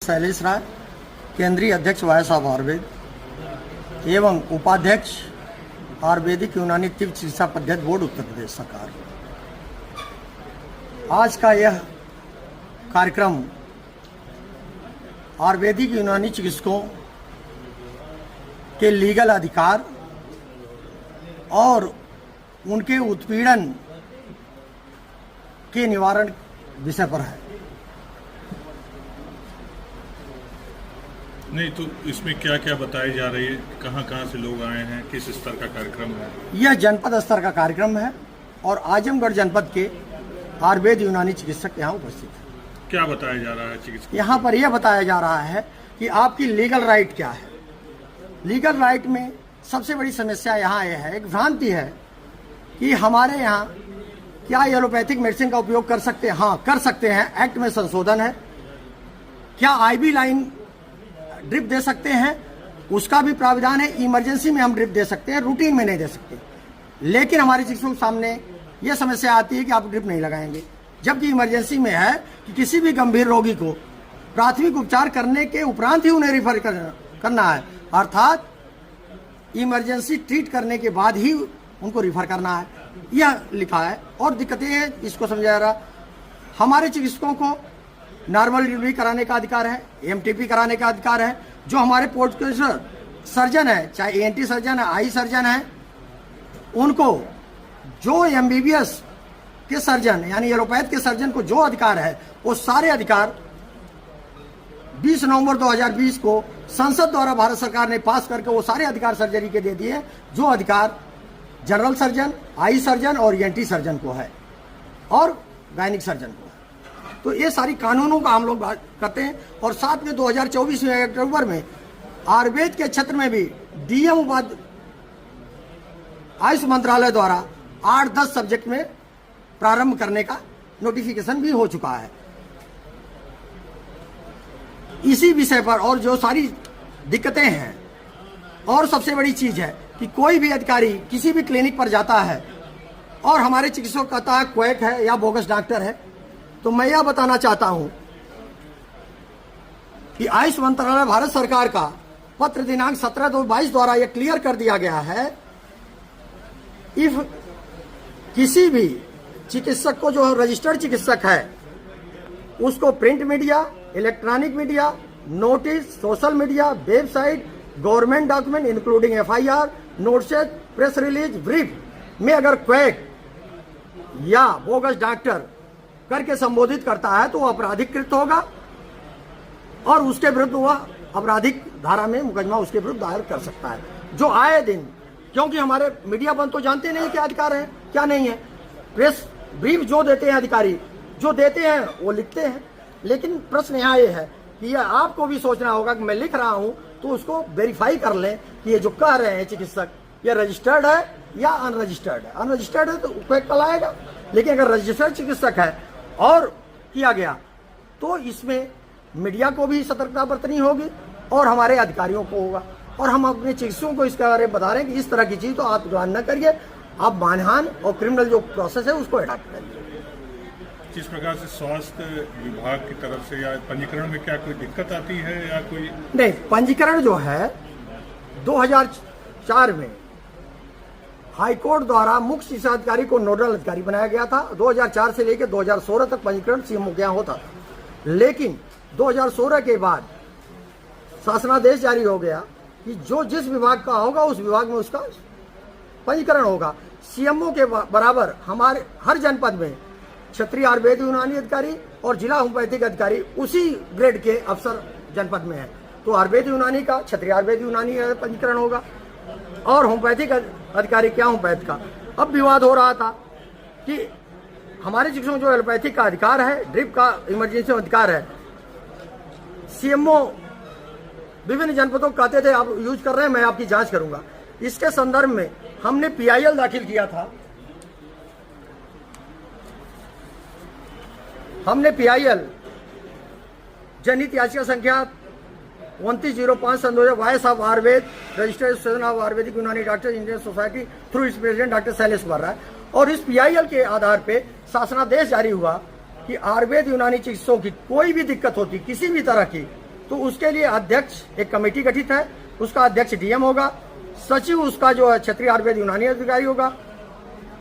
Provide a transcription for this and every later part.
शैलेश राय, केंद्रीय अध्यक्ष वायसाब आयुर्वेद एवं उपाध्यक्ष आयुर्वेदिक यूनानी तीव्र चिकित्सा पद्धति बोर्ड उत्तर प्रदेश सरकार। आज का यह कार्यक्रम आयुर्वेदिक यूनानी चिकित्सकों के लीगल अधिकार और उनके उत्पीड़न के निवारण विषय पर है। नहीं तो इसमें क्या क्या बताई जा रही है, कहाँ कहाँ से लोग आए हैं, किस स्तर का कार्यक्रम है? यह जनपद स्तर का कार्यक्रम है और आजमगढ़ जनपद के आयुर्वेद यूनानी चिकित्सक यहाँ उपस्थित हैं। क्या बताया जा रहा है चिकित्सक? यहाँ पर यह बताया जा रहा है कि आपकी लीगल राइट क्या है। लीगल राइट में सबसे बड़ी समस्या यहाँ यह है, एक भ्रांति है कि हमारे यहाँ क्या एलोपैथिक मेडिसिन का उपयोग कर सकते हैं? हाँ, कर सकते हैं। एक्ट में संशोधन है। क्या आईवी लाइन ड्रिप दे सकते हैं? उसका भी प्रावधान है। इमरजेंसी में हम ड्रिप दे सकते हैं, रूटीन में नहीं दे सकते। लेकिन हमारे चिकित्सकों के सामने यह समस्या आती है कि आप ड्रिप नहीं लगाएंगे, जबकि इमरजेंसी में है कि किसी भी गंभीर रोगी को प्राथमिक उपचार करने के उपरांत ही उन्हें रिफर करना है, अर्थात इमरजेंसी ट्रीट करने के बाद ही उनको रिफर करना है, यह लिखा है। और दिक्कतें हैं, इसको समझा रहा। हमारे चिकित्सकों को नॉर्मल डिलीवरी कराने का अधिकार है, एमटीपी कराने का अधिकार है। जो हमारे पोस्ट सर्जन है, चाहे एएनटी सर्जन है, आई सर्जन है, उनको जो एमबीबीएस के सर्जन यानी एलोपैथ के सर्जन को जो अधिकार है, वो सारे अधिकार 20 नवंबर 2020 को संसद द्वारा भारत सरकार ने पास करके वो सारे अधिकार सर्जरी के दे दिए, जो अधिकार जनरल सर्जन, आई सर्जन और एएनटी सर्जन को है और गायनिक सर्जन को है। तो ये सारी कानूनों का हम लोग बात करते हैं। और साथ में 2024 में अक्टूबर में आयुर्वेद के क्षेत्र में भी डीएम उपाध्याय आयुष मंत्रालय द्वारा 8-10 सब्जेक्ट में प्रारंभ करने का नोटिफिकेशन भी हो चुका है। इसी विषय पर और जो सारी दिक्कतें हैं, और सबसे बड़ी चीज है कि कोई भी अधिकारी किसी भी क्लिनिक पर जाता है और हमारे चिकित्सक कहता है क्वैक है या बोगस डॉक्टर है, तो मैं यह बताना चाहता हूं कि आयुष मंत्रालय भारत सरकार का पत्र दिनांक 17/2/22 द्वारा यह क्लियर कर दिया गया है, इफ किसी भी चिकित्सक को जो रजिस्टर्ड चिकित्सक है उसको print media, electronic media, notice, social media, website, government document including FIR, notice, press release, brief में अगर क्वैक या बोगस डॉक्टर करके संबोधित करता है तो वह आपराधिकृत होगा और उसके विरुद्ध वह आपराधिक धारा में मुकदमा उसके विरुद्ध दायर कर सकता है। जो आए दिन, क्योंकि हमारे मीडिया बंद तो जानते नहीं क्या अधिकार है क्या नहीं है। प्रेस ब्रीफ जो देते हैं अधिकारी, जो देते हैं वो लिखते हैं, लेकिन प्रश्न यहाँ ये है कि यह आपको भी सोचना होगा कि मैं लिख रहा हूं तो उसको वेरीफाई कर लें कि ये जो कह रहे हैं चिकित्सक ये रजिस्टर्ड है या अनरजिस्टर्ड है। अनरजिस्टर्ड है तो क्वैक लाएगा, लेकिन अगर रजिस्टर्ड चिकित्सक है और किया गया तो इसमें मीडिया को भी सतर्कता बरतनी होगी और हमारे अधिकारियों को होगा। और हम अपने चिकित्सकों को इसके बारे में बता रहे हैं कि इस तरह की चीज तो आप ग्रहण न करिए, आप मानहानि और क्रिमिनल जो प्रोसेस है उसको अडॉप्ट करिए। जिस प्रकार से स्वास्थ्य विभाग की तरफ से या पंजीकरण में क्या कोई दिक्कत आती है या कोई? नहीं, पंजीकरण जो है 2004 में हाईकोर्ट द्वारा मुख्य चिकित्सा अधिकारी को नोडल अधिकारी बनाया गया था। 2004 से लेकर 2016 तक पंजीकरण सीएमओ के यहाँ होता था, लेकिन 2016 के बाद शासनादेश जारी हो गया कि जो जिस विभाग का होगा उस विभाग में उसका पंजीकरण होगा। सीएमओ के बराबर हमारे हर जनपद में क्षेत्रीय आयुर्वेद यूनानी अधिकारी और जिला होम्योपैथिक अधिकारी उसी ग्रेड के अफसर जनपद में है। तो आयुर्वेद यूनानी का क्षेत्रीय आयुर्वेद यूनानी पंजीकरण होगा और होम्योपैथिक अधिकारी क्या होम्योपैथ का। अब विवाद हो रहा था कि हमारे चिकित्सकों जो एलोपैथिक का अधिकार है, ड्रिप का इमरजेंसी अधिकार है, सीएमओ विभिन्न जनपदों को कहते थे आप यूज कर रहे हैं, मैं आपकी जांच करूंगा। इसके संदर्भ में हमने पीआईएल दाखिल किया था। हमने पीआईएल जनहित याचिका संख्या 2905/2000 वायसाब Ayurveda registered association of Ayurvedic Unani doctors Indian society through its president doctor Shailesh Kumar Rai, और इस पीआईएल के आधार पे शासनादेश जारी हुआ कि आयुर्वेद यूनानी चिकित्सकों की कोई भी दिक्कत होती किसी भी तरह की तो उसके लिए अध्यक्ष एक कमेटी गठित है, उसका अध्यक्ष डीएम होगा, सचिव उसका जो है क्षेत्रीय आयुर्वेद यूनानी अधिकारी होगा,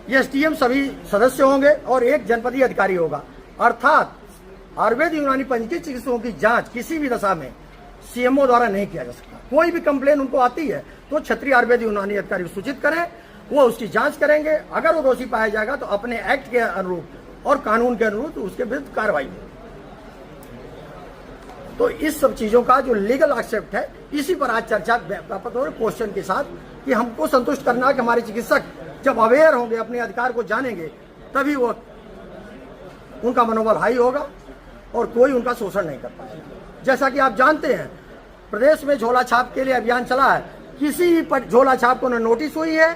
एसडीएम सभी सदस्य होंगे और एक जनपदीय अधिकारी होगा। अर्थात आयुर्वेद यूनानी पंजीकृत चिकित्सकों की जांच किसी भी दशा में सीएमओ द्वारा नहीं किया जा सकता। कोई भी कंप्लेन उनको आती है तो क्षेत्रीय आयुर्वेद यूनानी अधिकारी को सूचित करें, वो उसकी जांच करेंगे। अगर वो दोषी पाया जाएगा तो अपने एक्ट के अनुरूप और कानून के अनुरूप उसके विरुद्ध कार्रवाई होगी। तो इस सब चीजों का जो लीगल एक्सेप्ट है, इसी पर आज चर्चा व्यापक और क्वेश्चन के साथ कि हमको संतुष्ट करना है कि हमारे चिकित्सक जब अवेयर होंगे, अपने अधिकार को जानेंगे, तभी वो उनका मनोबल हाई होगा और कोई उनका शोषण नहीं कर पाएगा। जैसा कि आप जानते हैं, प्रदेश में झोला छाप के लिए अभियान चला है, किसी पर झोला छाप को न नोटिस हुई है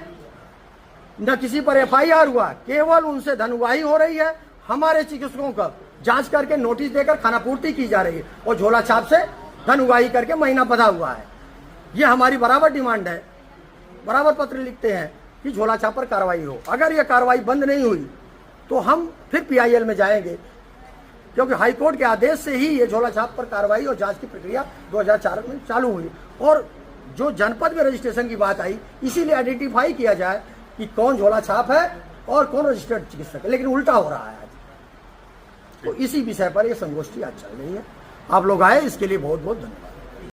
न किसी पर एफआईआर हुआ, केवल उनसे धनउगाही हो रही है। हमारे चिकित्सकों का जांच करके नोटिस देकर खानापूर्ति की जा रही है और झोला छाप से धनउगाही करके महीना बंधा हुआ है। ये हमारी बराबर डिमांड है, बराबर पत्र लिखते हैं कि झोला छाप पर कार्रवाई हो। अगर ये कार्रवाई बंद नहीं हुई तो हम फिर पीआईएल में जाएंगे, क्योंकि हाईकोर्ट के आदेश से ही ये झोला छाप पर कार्रवाई और जांच की प्रक्रिया 2004 में चालू हुई। और जो जनपद में रजिस्ट्रेशन की बात आई, इसीलिए आइडेंटिफाई किया जाए कि कौन झोला छाप है और कौन रजिस्टर्ड चिकित्सक है, लेकिन उल्टा हो रहा है आज। तो इसी विषय पर ये संगोष्ठी आज चल रही है। आप लोग आए, इसके लिए बहुत बहुत धन्यवाद।